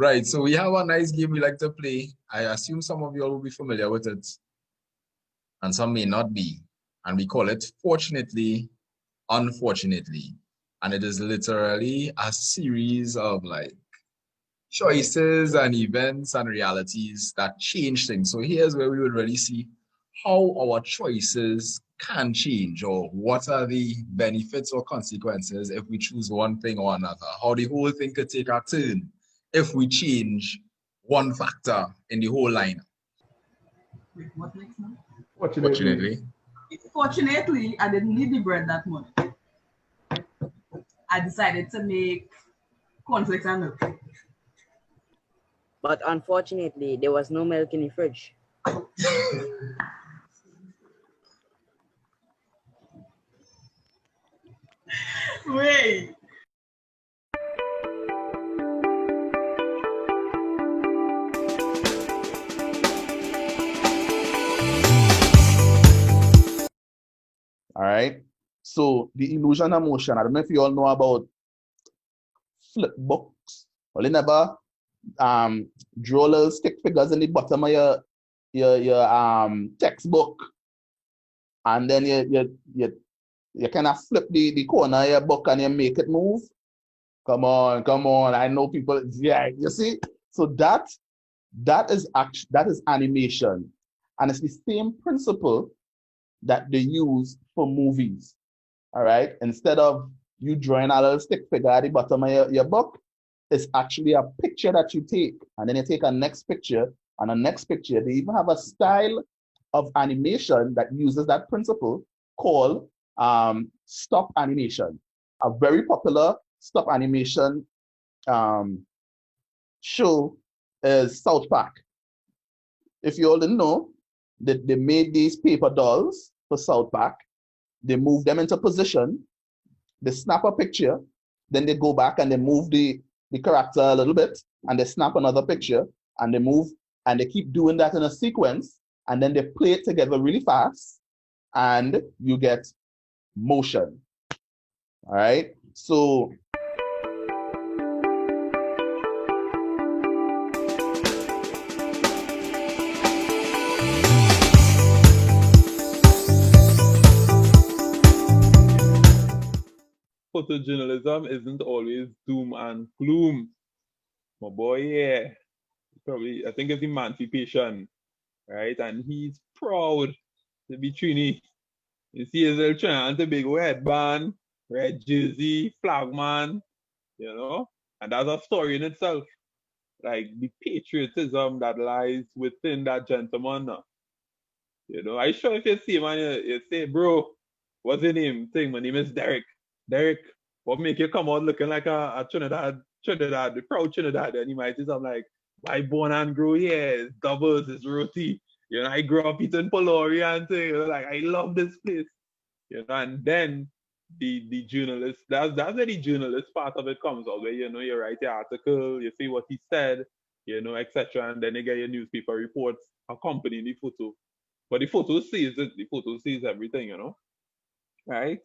Right, so we have a nice game we like to play. I assume some of you all will be familiar with it, and some may not be. And we call it Fortunately, Unfortunately. And it is literally a series of like choices and events and realities that change things. So here's where we would really see how our choices can change, or what are the benefits or consequences if we choose one thing or another. How the whole thing could take a turn if we change one factor in the whole line. Wait, what next now? Fortunately. Fortunately, I didn't need the bread that much. I decided to make cornflakes and milk. But unfortunately, there was no milk in the fridge. Wait. All right. So the illusion of motion. I don't know if you all know about flip books. Well, you never draw little stick figures in the bottom of your textbook, and then you kind of flip the corner of your book and you make it move. Come on. I know people. Yeah, you see. So that is animation, and it's the same principle that they use for movies. All right. Instead of you drawing a little stick figure at the bottom of your book, it's actually a picture that you take, and then you take a next picture and a next picture. They even have a style of animation that uses that principle called stop animation. A very popular stop animation show is South Park. If you all didn't know, that they made these paper dolls for South Park. They move them into position, they snap a picture, then they go back and they move the character a little bit, and they snap another picture, and they move, and they keep doing that in a sequence, and then they play it together really fast, and you get motion. All right. So photojournalism isn't always doom and gloom. My boy, yeah. Probably, I think it's emancipation, right? And he's proud to be Trini. You see his little trying to big headband, red jersey, flagman, you know? And that's a story in itself. Like the patriotism that lies within that gentleman. You know, I sure if you see him and you say, bro, what's your name? Thing, my name is Derek. Derek, what make you come out looking like a Trinidad, the proud Trinidad? And he might say something like, I born and grow here, it's doubles, it's roti. You know, I grew up eating polori and thing. You know, like I love this place. You know, and then the journalist, that's where the journalist part of it comes out, where you know you write your article, you see what he said, you know, etc. And then you get your newspaper reports accompanying the photo. But the photo sees it, the photo sees everything, you know. Right?